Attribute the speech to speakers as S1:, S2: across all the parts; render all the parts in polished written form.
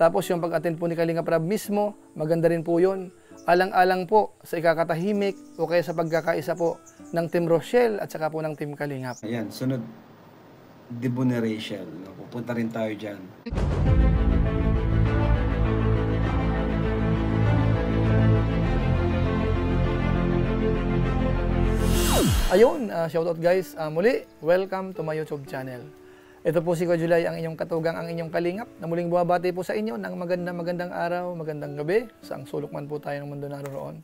S1: Tapos yung pag-attend po ni Kalinga Prab mismo, maganda rin po yun. Alang-alang po sa ikakatahimik o kaya sa pagkakaisa po ng Team Rochelle at saka po ng Team Kalingap.
S2: Ayan, sunod, Debo ni Rachel. No? Pupunta rin tayo dyan.
S1: Ayun, shoutout guys. Muli, welcome to my YouTube channel. Ito po si Kuya July, ang inyong katugang, ang inyong kalingap, na muling buwabati po sa inyo ng magandang araw, magandang gabi, saang sulok man po tayo ng mundo naroon.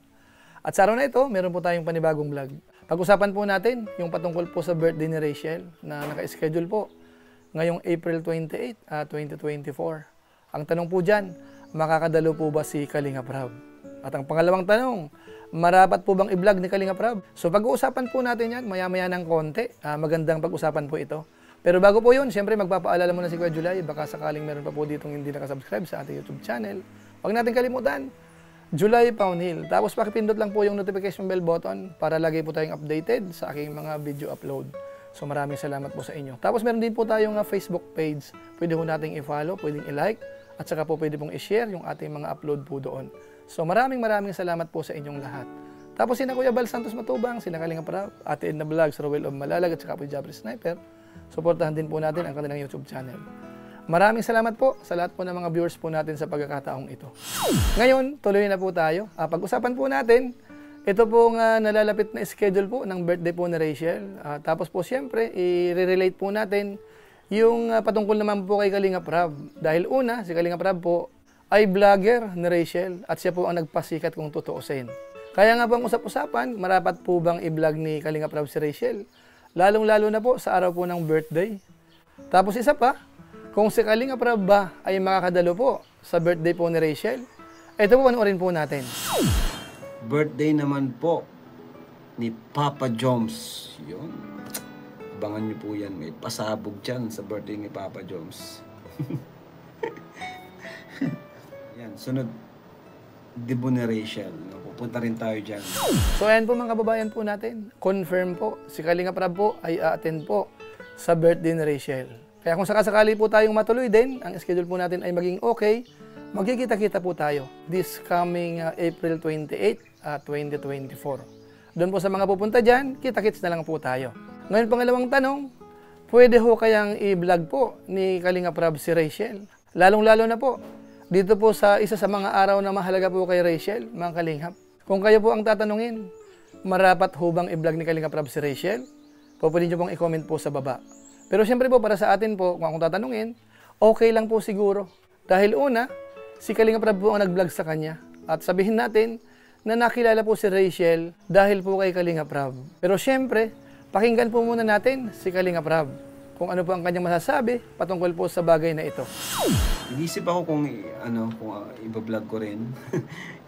S1: At sa araw na ito, meron po tayong panibagong vlog. Pag-usapan po natin yung patungkol po sa birthday ni Rachel na naka-schedule po ngayong April 28, 2024. Ang tanong po dyan, makakadalo po ba si Kalinga Prab? At ang pangalawang tanong, marapat po bang i-vlog ni Kalinga Prab? So pag-uusapan po natin yan, maya-maya ng konti. Magandang pag-usapan po ito. Pero bago po yun, siyempre magpapaalala muna si Kuya July, baka sakaling meron pa po ditong hindi nakasubscribe sa ating YouTube channel. Huwag natin kalimutan, July Paunil. Tapos pakipindot lang po yung notification bell button para lagi po tayong updated sa aking mga video upload. So maraming salamat po sa inyo. Tapos meron din po tayong Facebook page. Pwede po nating i-follow, pwedeng i-like, at saka po pwede pong i-share yung ating mga upload po doon. So maraming salamat po sa inyong lahat. Tapos sina Kuya Bal Santos Matubang, sina Kalinga Prab, Ate Edna Vlogs, Rowell of Malalag, at saka po Jabri Sniper. Suportahan din po natin ang kanilang YouTube channel. Maraming salamat po sa lahat po ng mga viewers po natin sa pagkakataong ito. Ngayon, tuloy na po tayo. Pag-usapan po natin, ito pong nalalapit na schedule po ng birthday po ni Rachel. Tapos po siyempre, i-relate po natin yung patungkol naman po kay Kalinga Prab. Dahil una, si Kalinga Prab po ay vlogger ni Rachel at siya po ang nagpasikat kung tutuusin. Kaya nga bang usap-usapan, marapat po bang i-vlog ni Kalinga Prab si Rachel? Lalong-lalo na po sa araw po ng birthday. Tapos isa pa, kung si Kalinga Prab ba ay makakadalo po sa birthday po ni Rachel, ito po panoorin po natin.
S2: Birthday naman po ni Papa Joms. Yun. Abangan nyo po yan. May pasabog dyan sa birthday ni Papa Joms. Yan, sunod, Debo ni Rachel. No? Pupunta rin tayo dyan.
S1: So ayan po mga kababayan po natin. Confirm po, si Kalinga Prab po ay a-attend po sa birthday ni Rachel. Kaya kung sakasakali po tayong matuloy din, ang schedule po natin ay maging okay, magkikita-kita po tayo this coming April 28, 2024. Doon po sa mga pupunta dyan, kita-kits na lang po tayo. Ngayon pangalawang tanong, pwede ho kayang i-vlog po ni Kalinga Prab si Rachel? Lalong-lalo na po, dito po sa isa sa mga araw na mahalaga po kay Rachel, mga Kalingap. Kung kayo po ang tatanungin, marapat ho bang i-vlog ni Kalinga Prab si Rachel? Pwede nyo pong i-comment po sa baba. Pero siyempre po, para sa atin po, kung akong tatanungin, okay lang po siguro. Dahil una, si Kalinga Prab po ang nag-vlog sa kanya. At sabihin natin na nakilala po si Rachel dahil po kay Kalinga Prab. Pero siyempre, pakinggan po muna natin si Kalinga Prab kung ano po ang kanyang masasabi patungkol po sa bagay na ito.
S2: Inisip ako kung iba-vlog ko rin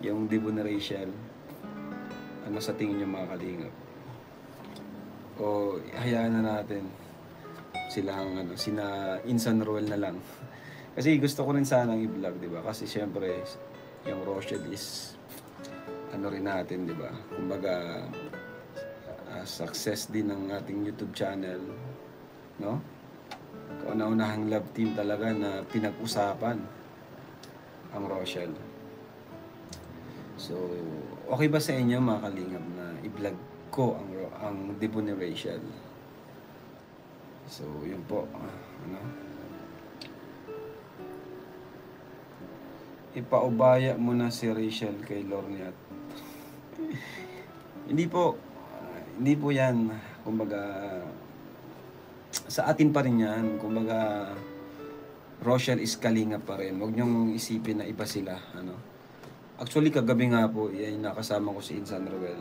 S2: yung Debo ni Rachel. Ano sa tingin niyo mga kalingap? O hayaan na natin silang sina Insan Roel na lang. Kasi gusto ko rin sanang i-vlog, 'di ba? Kasi syempre yung Rochelle is rin natin, 'di ba? Kumbaga success din ng ating YouTube channel, no? Kauna-unahang love team talaga na pinag-usapan ang Rochelle. So, okay ba sa inyo mga kalingap na i-vlog ko ang Debo ni Rachel? So, yun po. Ipaubaya mo na si Rachel kay Lorniat. Hindi po yan. Kumbaga, sa atin pa rin yan. Kumbaga, Rochelle is Kalinga pa rin. Huwag niyong isipin na iba sila. Actually, kagabi nga po, nakasama ko si Insan Roel.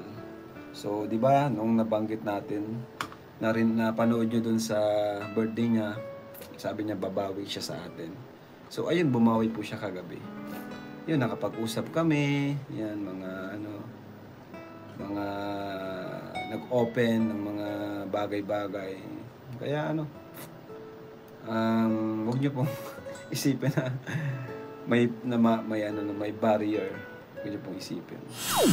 S2: So, di ba, nung nabanggit natin, napanood nyo dun sa birthday niya, sabi niya babawi siya sa atin. So, ayun, bumawi po siya kagabi. Yun, nakapag-usap kami, yan, mga nag-open ng mga bagay-bagay. Kaya huwag niyo pong isipin na may barrier. Huwag niyo pong isipin.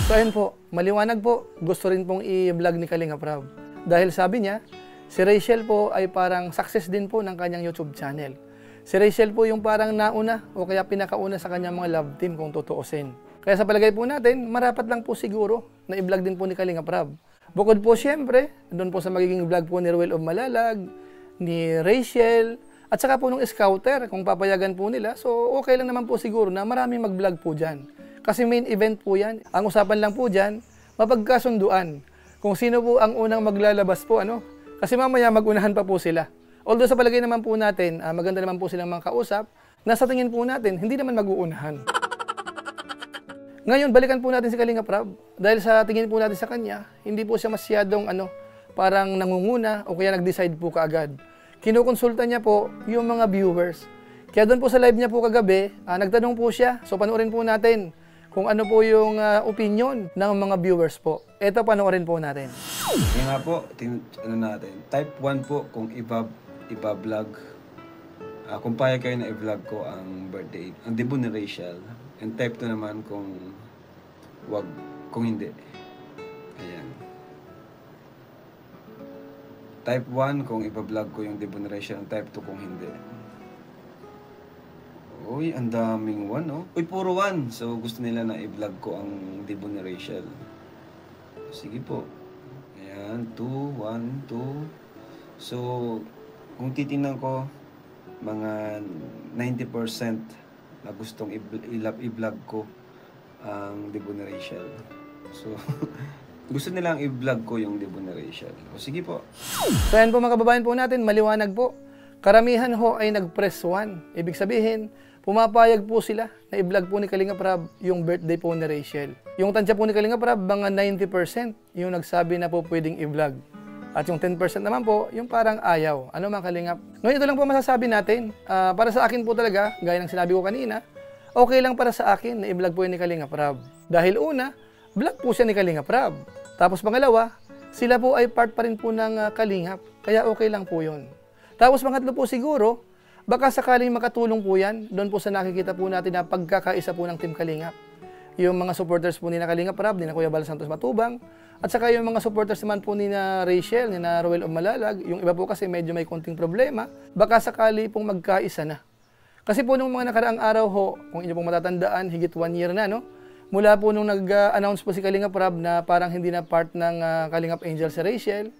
S1: So ayun po, maliwanag po, gusto rin pong i-vlog ni Kalinga Prab. Dahil sabi niya, si Rachel po ay parang success din po ng kanyang YouTube channel. Si Rachel po yung parang nauna o kaya pinakauna sa kanyang mga love team kung tutuusin. Kaya sa palagay po natin, marapat lang po siguro na i-vlog din po ni Kalingap Rab. Bukod po siyempre, doon po sa magiging vlog po ni Ruel of Malalag, ni Rachel, at saka po nung scouter, kung papayagan po nila, so okay lang naman po siguro na maraming mag-vlog po dyan. Kasi main event po yan. Ang usapan lang po dyan, mapagkasunduan. Kung sino po ang unang maglalabas po, ano? Kasi mamaya magunahan pa po sila. Although sa palagay naman po natin, maganda naman po silang mga kausap, nasa tingin po natin, hindi naman mag-uunahan. Ngayon, balikan po natin si Kalingap Rab. Dahil sa tingin po natin sa kanya, hindi po siya masyadong parang nangunguna o kaya nag-decide po kaagad. Kinukonsulta niya po yung mga viewers. Kaya doon po sa live niya po kagabi, nagtanong po siya. So panoorin po natin kung ano po yung opinion ng mga viewers po. Ito, panoorin po natin.
S2: Yung nga po, natin. Type 1 po kung iba-vlog. Kung payag kayo na i-vlog ko ang birthday, ang debut ni Rachel. And type 2 naman kung wag, kung hindi. Ayan. Type 1 kung iba-vlog ko yung debut ni Rachel. And type 2 kung hindi. Uy, ang daming 1, no? Uy, puro 1. So, gusto nila na i-vlog ko ang debut ni Rachel. Sige po. Ayan, 2, 1, 2. So, kung titingnan ko, mga 90% na gustong i-vlog ko ang debut ni Rachel. So, gusto nilang i-vlog ko yung debut ni Rachel. O sige po.
S1: So yan po mga kababayan po natin, maliwanag po. Karamihan ho ay nag-press 1. Ibig sabihin, pumapayag po sila na i-vlog po ni Kalingap Rab yung birthday po ni Rachel. Yung tansya po ni Kalingap Rab, mga 90% yung nagsabi na po pwedeng i-vlog. At yung 10% naman po, yung parang ayaw. Ano mga Kalingap? Ngayon ito lang po masasabi natin. Para sa akin po talaga, gaya ng sinabi ko kanina, okay lang para sa akin na i-vlog po ni Kalingap Rab. Dahil una, vlog po siya ni Kalingap Rab. Tapos pangalawa, sila po ay part pa rin po ng Kalingap. Kaya okay lang po yun. Tapos pangatlo po siguro, baka sakaling makatulong po yan, doon po sa nakikita po natin na pagkakaisa po ng Team Kalingap. Yung mga supporters po ni na Kalingap Rab, ni na Kuya Bal Santos Matubang, at saka yung mga supporters naman po ni na Rachel, ni na Ruel of Malalag, yung iba po kasi medyo may konting problema, baka sakali pong magkaisa na. Kasi po nung mga nakaraang araw ho, kung inyo pong matatandaan, higit 1 year na, no? Mula po nung nag-announce po si Kalingap Rab na parang hindi na part ng Kalingap Angel si Rachel,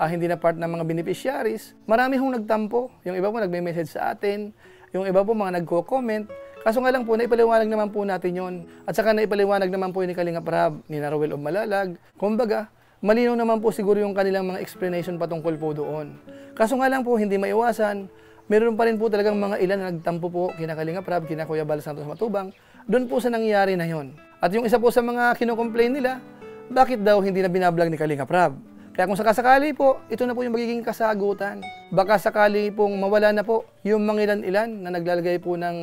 S1: hindi na part ng mga beneficiaries, marami hong nagtampo. Yung iba po nagme-message sa atin, yung iba po mga nagko-comment. Kaso nga lang po, naipaliwanag naman po natin yon. At saka naipaliwanag naman po ni Kalingap Rab, ni Ruel of Malalag. Kumbaga, malinaw naman po siguro yung kanilang mga explanation patungkol po doon. Kaso nga lang po, hindi maiwasan, meron pa rin po talagang mga ilan na nagtampo po kina Kalingap Rab, kina Kuya Bal Santos Matubang, doon po sa nangyari na yon. At yung isa po sa mga kino-complain nila, bakit daw hindi na binablog ni Kalingap Rab? Kaya kung sakasakali po, ito na po yung magiging kasagutan. Baka sakali pong mawala na po yung mga ilan-ilan na naglalagay po ng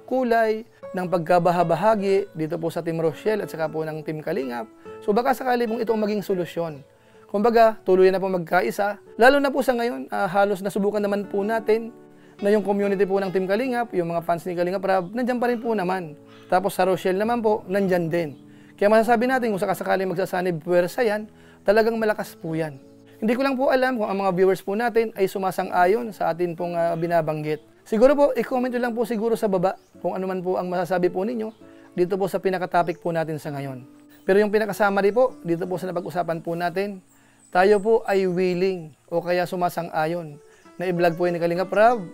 S1: kulay, ng pagkabahabahagi dito po sa Team Rochelle at saka po ng Team Kalingap. So baka sakali pong ito ang maging solusyon. Kumbaga, tuloy na po magkaisa. Lalo na po sa ngayon, halos nasubukan naman po natin na yung community po ng Team Kalingap, yung mga fans ni Kalingap Rab, nandyan pa rin po naman. Tapos sa Rochelle naman po, nandyan din. Kaya masasabi natin kung sakasakali magsasanib puwersa yan, talagang malakas po yan. Hindi ko lang po alam kung ang mga viewers po natin ay sumasang-ayon sa atin pong binabanggit. Siguro po, i-comment nyo lang po siguro sa baba kung ano man po ang masasabi po ninyo dito po sa pinaka-topic po natin sa ngayon. Pero yung pinaka-summary po, dito po sa napag-usapan po natin, tayo po ay willing o kaya sumasang-ayon na i-vlog po ni Kalingap Rab.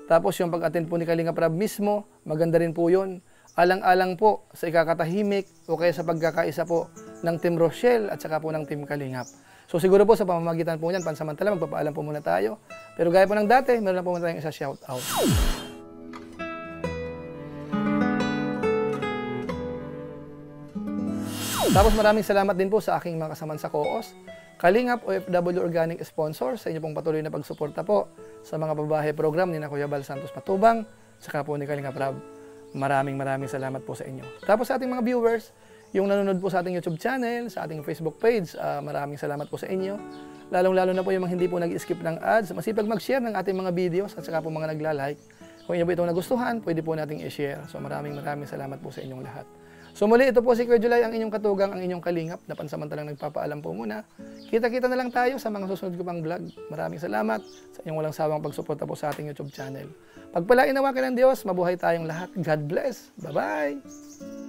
S1: Tapos yung pag-attend po ni Kalingap Rab mismo, maganda rin po yun. Alang-alang po sa ikakatahimik o kaya sa pagkakaisa po ng Team Rochelle at saka po ng Team Kalingap. So siguro po sa pamamagitan po niyan, pansamantala magpapaalam po muna tayo. Pero gaya po ng dati, meron na po muna tayong isa shoutout. Tapos maraming salamat din po sa aking mga kasaman sa COOS, Kalingap OFW Organic Sponsor, sa inyo pong patuloy na pagsuporta po sa mga babae program ni na Kuya Bal Santos Matubang, saka po ni Kalingap Rab. Maraming salamat po sa inyo. Tapos sa ating mga viewers, yung nanonood po sa ating YouTube channel, sa ating Facebook page, maraming salamat po sa inyo. Lalong-lalo na po yung mga hindi po nag-skip ng ads, masipag mag-share ng ating mga videos at saka po mga nagla-like. Kung inyo po itong nagustuhan, pwede po nating i-share. So maraming salamat po sa inyong lahat. So muli, ito po si Kuya July, ang inyong katugang, ang inyong kalingap, na pansamantalang nagpapaalam po muna. Kita-kita na lang tayo sa mga susunod ko pang vlog. Maraming salamat sa inyong walang sawang pagsuporta po sa ating YouTube channel. Pagpalain nawa ka ng Diyos, mabuhay tayong lahat. God bless. Bye-bye!